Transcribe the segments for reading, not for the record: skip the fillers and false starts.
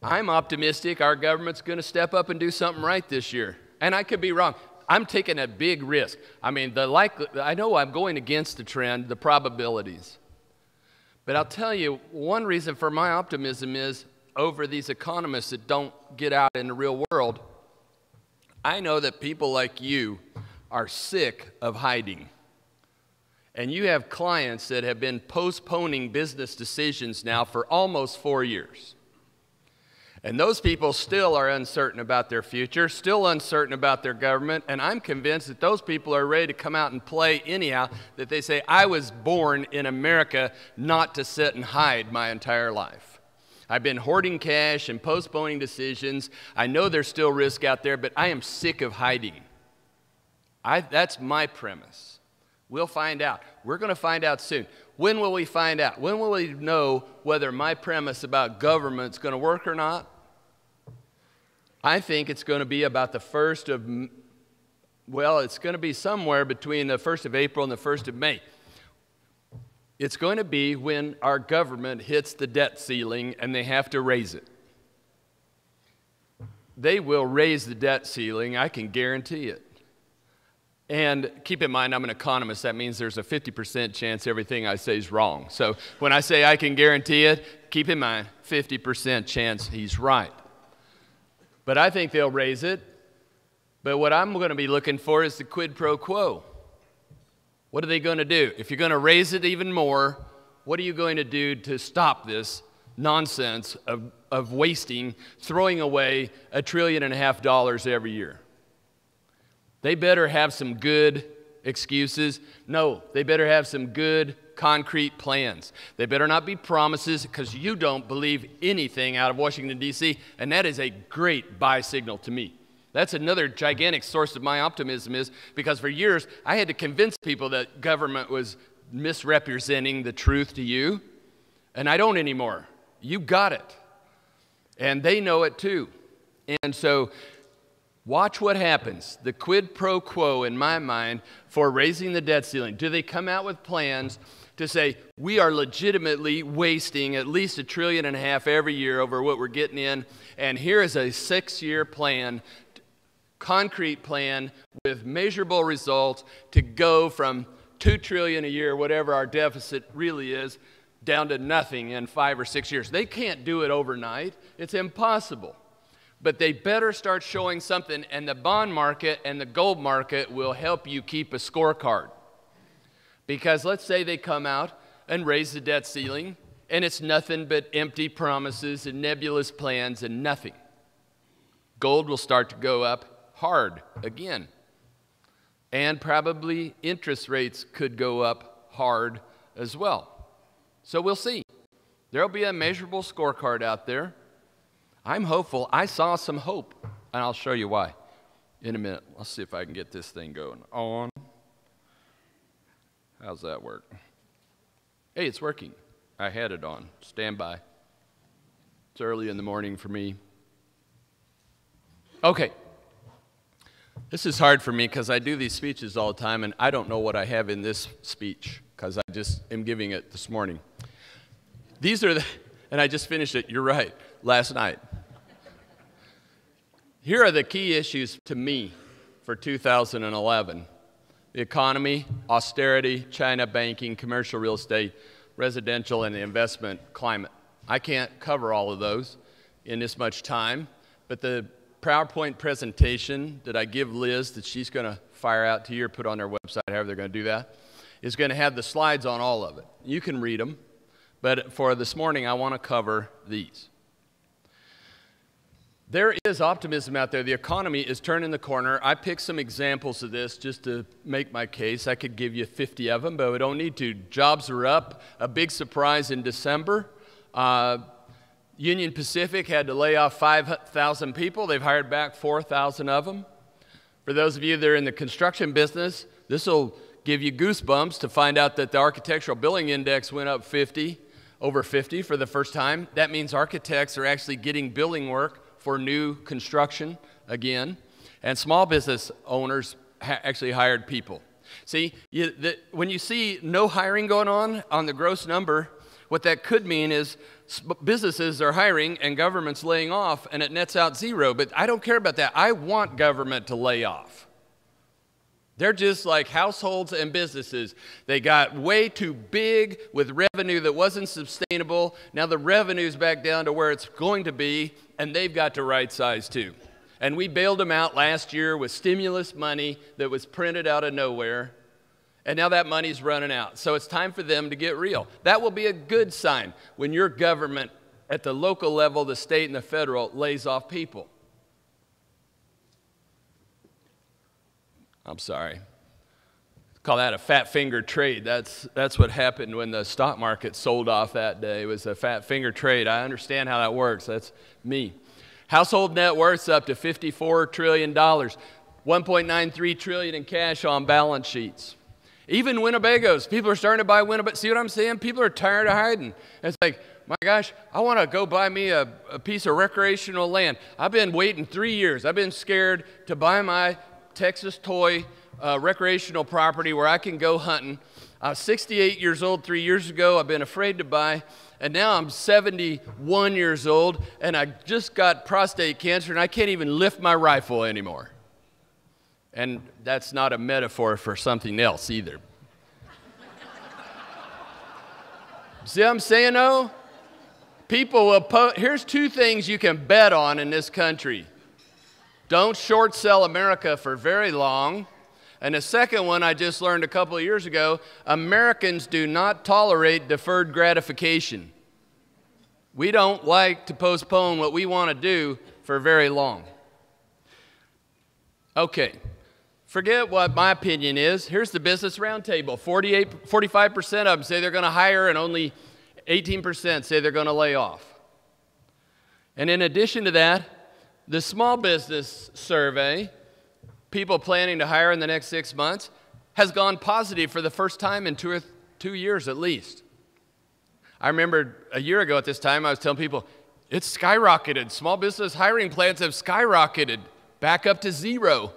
I'm optimistic our government's going to step up and do something right this year. And I could be wrong. I'm taking a big risk. I mean, I know I'm going against the trend, the probabilities. But I'll tell you, one reason for my optimism is over these economists that don't get out in the real world, I know that people like you are sick of hiding. And you have clients that have been postponing business decisions now for almost 4 years. And those people still are uncertain about their future, still uncertain about their government, and I'm convinced that those people are ready to come out and play anyhow, that they say, I was born in America not to sit and hide my entire life. I've been hoarding cash and postponing decisions. I know there's still risk out there, but I am sick of hiding. That's my premise. We'll find out. We're going to find out soon. When will we find out? When will we know whether my premise about government's going to work or not? I think it's going to be about the 1st of, well, it's going to be somewhere between the 1st of April and the 1st of May. It's going to be when our government hits the debt ceiling and they have to raise it. They will raise the debt ceiling, I can guarantee it. And keep in mind, I'm an economist. That means there's a 50% chance everything I say is wrong. So when I say I can guarantee it, keep in mind, 50% chance he's right. But I think they'll raise it. But what I'm going to be looking for is the quid pro quo. What are they going to do? If you're going to raise it even more, what are you going to do to stop this nonsense of wasting, throwing away $1.5 trillion every year? They better have some good excuses. No, they better have some good concrete plans. They better not be promises, because you don't believe anything out of Washington, D.C., and that is a great buy signal to me. That's another gigantic source of my optimism, is because for years I had to convince people that government was misrepresenting the truth to you, and I don't anymore. You got it. And they know it too. And so watch what happens. The quid pro quo, in my mind, for raising the debt ceiling. Do they come out with plans to say, we are legitimately wasting at least $1.5 trillion every year over what we're getting in, and here is a 6-year plan, concrete plan with measurable results to go from $2 trillion a year, whatever our deficit really is, down to nothing in 5 or 6 years. They can't do it overnight. It's impossible. But they better start showing something, and the bond market and the gold market will help you keep a scorecard. Because let's say they come out and raise the debt ceiling, and it's nothing but empty promises and nebulous plans and nothing. Gold will start to go up hard again. And probably interest rates could go up hard as well. So we'll see. There'll be a measurable scorecard out there. I'm hopeful. I saw some hope, and I'll show you why in a minute. Let's see if I can get this thing going on. How's that work? Hey, it's working. I had it on. Stand by. It's early in the morning for me. Okay. This is hard for me because I do these speeches all the time, and I don't know what I have in this speech because I just am giving it this morning. These are the, and I just finished it, you're right, last night. Here are the key issues to me for 2011. The economy, austerity, China banking, commercial real estate, residential, and the investment climate. I can't cover all of those in this much time, but the PowerPoint presentation that I give Liz, that she's going to fire out to you or put on their website, however they're going to do that, is going to have the slides on all of it. You can read them, but for this morning, I want to cover these. There is optimism out there. The economy is turning the corner. I picked some examples of this just to make my case. I could give you 50 of them, but we don't need to. Jobs are up. A big surprise in December. Union Pacific had to lay off 5,000 people. They've hired back 4,000 of them. For those of you that are in the construction business, this will give you goosebumps to find out that the Architectural Billing Index went up over 50 for the first time. That means architects are actually getting billing work for new construction again, and small business owners actually hired people. See, when you see no hiring going on the gross number, what that could mean is businesses are hiring and government's laying off, and it nets out zero. But I don't care about that. I want government to lay off. They're just like households and businesses. They got way too big with revenue that wasn't sustainable. Now the revenue's back down to where it's going to be, and they've got to right size too. And we bailed them out last year with stimulus money that was printed out of nowhere. And now that money's running out. So it's time for them to get real. That will be a good sign when your government at the local level, the state and the federal, lays off people. I'm sorry. Call that a fat finger trade. That's what happened when the stock market sold off that day. It was a fat finger trade. I understand how that works. That's me. Household net worth's up to $54 trillion. $1.93 trillion in cash on balance sheets. Even Winnebagos, people are starting to buy Winnebago. See what I'm saying? People are tired of hiding. It's like, my gosh, I want to go buy me a piece of recreational land. I've been waiting 3 years. I've been scared to buy my Texas toy recreational property where I can go hunting. I was 68 years old 3 years ago. I've been afraid to buy. And now I'm 71 years old, and I just got prostate cancer, and I can't even lift my rifle anymore. And that's not a metaphor for something else either. See what I'm saying, though? People will here's two things you can bet on in this country. Don't short sell America for very long. And the second one I just learned a couple of years ago, Americans do not tolerate deferred gratification. We don't like to postpone what we want to do for very long. Okay. Forget what my opinion is. Here's the Business Roundtable. 45% of them say they're going to hire, and only 18% say they're going to lay off. And in addition to that, the Small Business Survey, people planning to hire in the next 6 months, has gone positive for the first time in 2 years at least. I remember a year ago at this time, I was telling people, it's skyrocketed. Small business hiring plans have skyrocketed back up to zero.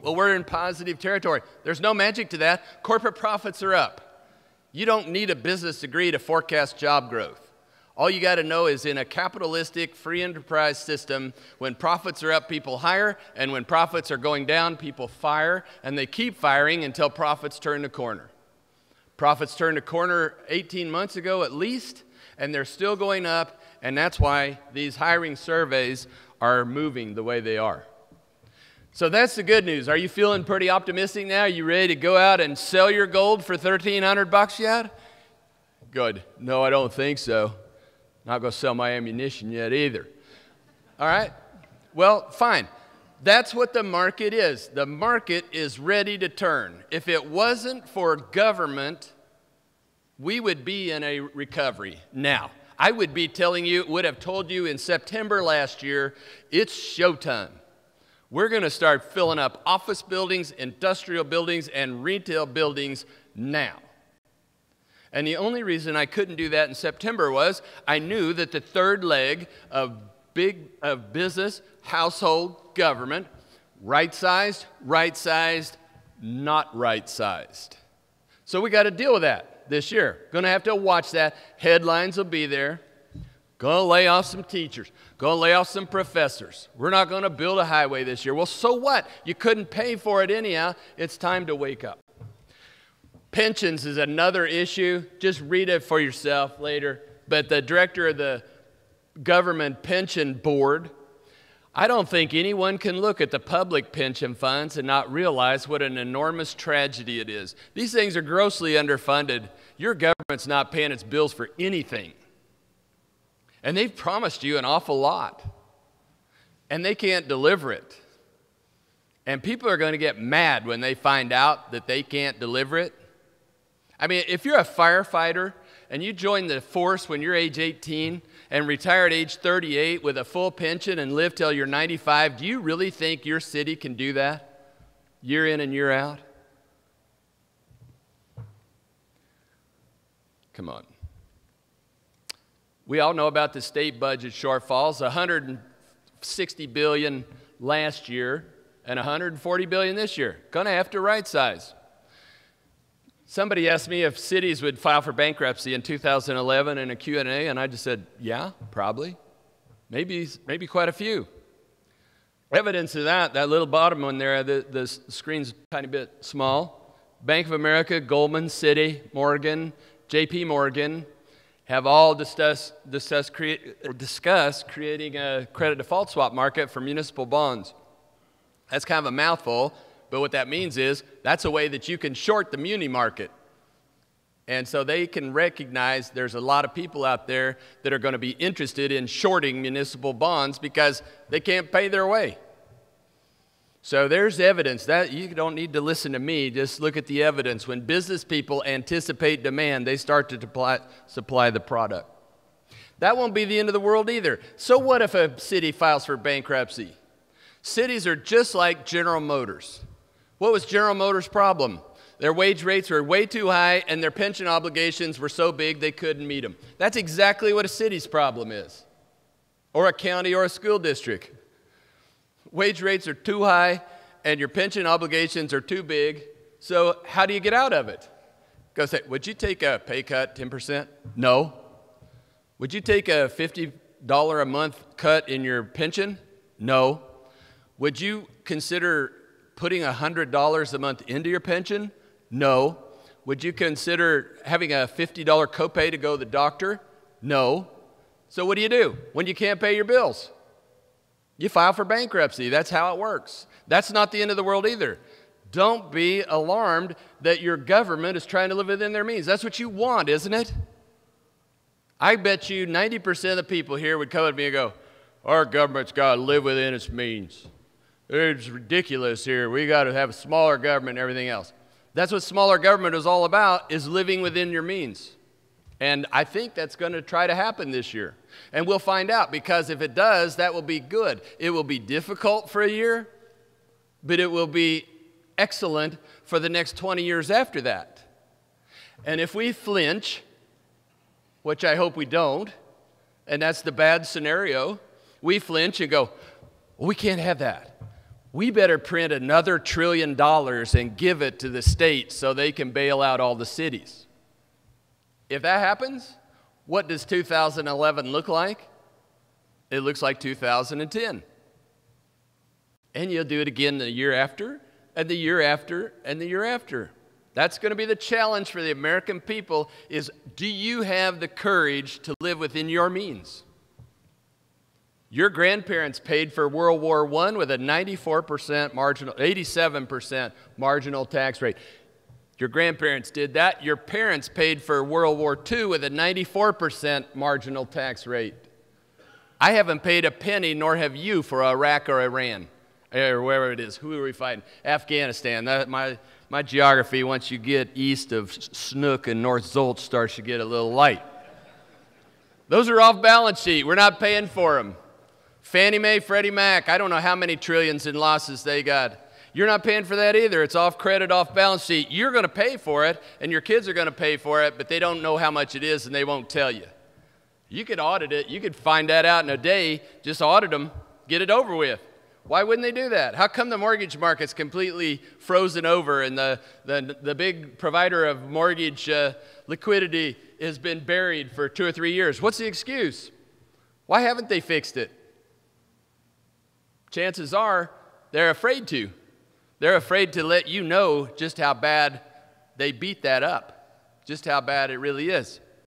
Well, we're in positive territory. There's no magic to that. Corporate profits are up. You don't need a business degree to forecast job growth. All you got to know is in a capitalistic free enterprise system, when profits are up, people hire, and when profits are going down, people fire, and they keep firing until profits turn the corner. Profits turned a corner 18 months ago at least, and they're still going up, and that's why these hiring surveys are moving the way they are. So that's the good news. Are you feeling pretty optimistic now? Are you ready to go out and sell your gold for $1,300 yet? Good. No, I don't think so. Not going to sell my ammunition yet either. All right? Well, fine. That's what the market is. The market is ready to turn. If it wasn't for government, we would be in a recovery now. I would be telling you, would have told you in September last year, it's showtime. We're going to start filling up office buildings, industrial buildings, and retail buildings now. And the only reason I couldn't do that in September was I knew that the third leg of business, household, government, right-sized, not right-sized. So we got to deal with that this year. Going to have to watch that. Headlines will be there. Going to lay off some teachers. Going to lay off some professors. We're not going to build a highway this year. Well, so what? You couldn't pay for it anyhow. It's time to wake up. Pensions is another issue. Just read it for yourself later. But the director of the government pension board, I don't think anyone can look at the public pension funds and not realize what an enormous tragedy it is. These things are grossly underfunded. Your government's not paying its bills for anything. And they've promised you an awful lot. And they can't deliver it. And people are going to get mad when they find out that they can't deliver it. I mean, if you're a firefighter and you join the force when you're age 18 and retire at age 38 with a full pension and live till you're 95, do you really think your city can do that year in and year out? Come on. We all know about the state budget shortfalls, $160 billion last year and $140 billion this year. Going to have to right size. Somebody asked me if cities would file for bankruptcy in 2011 in a Q&A, and I just said, yeah, probably. Maybe quite a few. Evidence of that little bottom one there, the screen's a tiny bit small. Bank of America, Goldman, Citi, Morgan, JP Morgan have all discussed creating a credit default swap market for municipal bonds. That's kind of a mouthful, but what that means is that's a way that you can short the muni market. And so they can recognize there's a lot of people out there that are going to be interested in shorting municipal bonds because they can't pay their way. So there's evidence that you don't need to listen to me, just look at the evidence. When business people anticipate demand, they start to supply the product. That won't be the end of the world either. So what if a city files for bankruptcy? Cities are just like General Motors. What was General Motors' problem? Their wage rates were way too high and their pension obligations were so big they couldn't meet them. That's exactly what a city's problem is, or a county or a school district. Wage rates are too high and your pension obligations are too big, so how do you get out of it? Go say, would you take a pay cut, 10%? No. Would you take a $50 a month cut in your pension? No. Would you consider putting $100 a month into your pension? No. Would you consider having a $50 copay to go to the doctor? No. So what do when you can't pay your bills? You file for bankruptcy. That's how it works. That's not the end of the world either. Don't be alarmed that your government is trying to live within their means. That's what you want, isn't it? I bet you 90% of the people here would come at me and go, our government's got to live within its means. It's ridiculous here. We got to have a smaller government and everything else. That's what smaller government is all about, is living within your means. And I think that's going to try to happen this year. And we'll find out, because if it does, that will be good. It will be difficult for a year, but it will be excellent for the next 20 years after that. And if we flinch, which I hope we don't, and that's the bad scenario, we flinch and go, well, we can't have that. We better print another $1 trillion and give it to the states so they can bail out all the cities. If that happens, what does 2011 look like? It looks like 2010. And you'll do it again the year after, and the year after, and the year after. That's going to be the challenge for the American people, is do you have the courage to live within your means? Your grandparents paid for World War I with a 87% marginal tax rate. Your grandparents did that. Your parents paid for World War II with a 94% marginal tax rate. I haven't paid a penny, nor have you, for Iraq or Iran, or wherever it is. Who are we fighting? Afghanistan. My geography, once you get east of Snook and North Zolt, starts to get a little light. Those are off balance sheet. We're not paying for them. Fannie Mae, Freddie Mac, I don't know how many trillions in losses they got. You're not paying for that either. It's off credit, off balance sheet. You're going to pay for it, and your kids are going to pay for it, but they don't know how much it is, and they won't tell you. You could audit it. You could find that out in a day. Just audit them. Get it over with. Why wouldn't they do that? How come the mortgage market's completely frozen over and the big provider of mortgage liquidity has been buried for 2 or 3 years? What's the excuse? Why haven't they fixed it? Chances are they're afraid to. They're afraid to let you know just how bad they beat that up, just how bad it really is.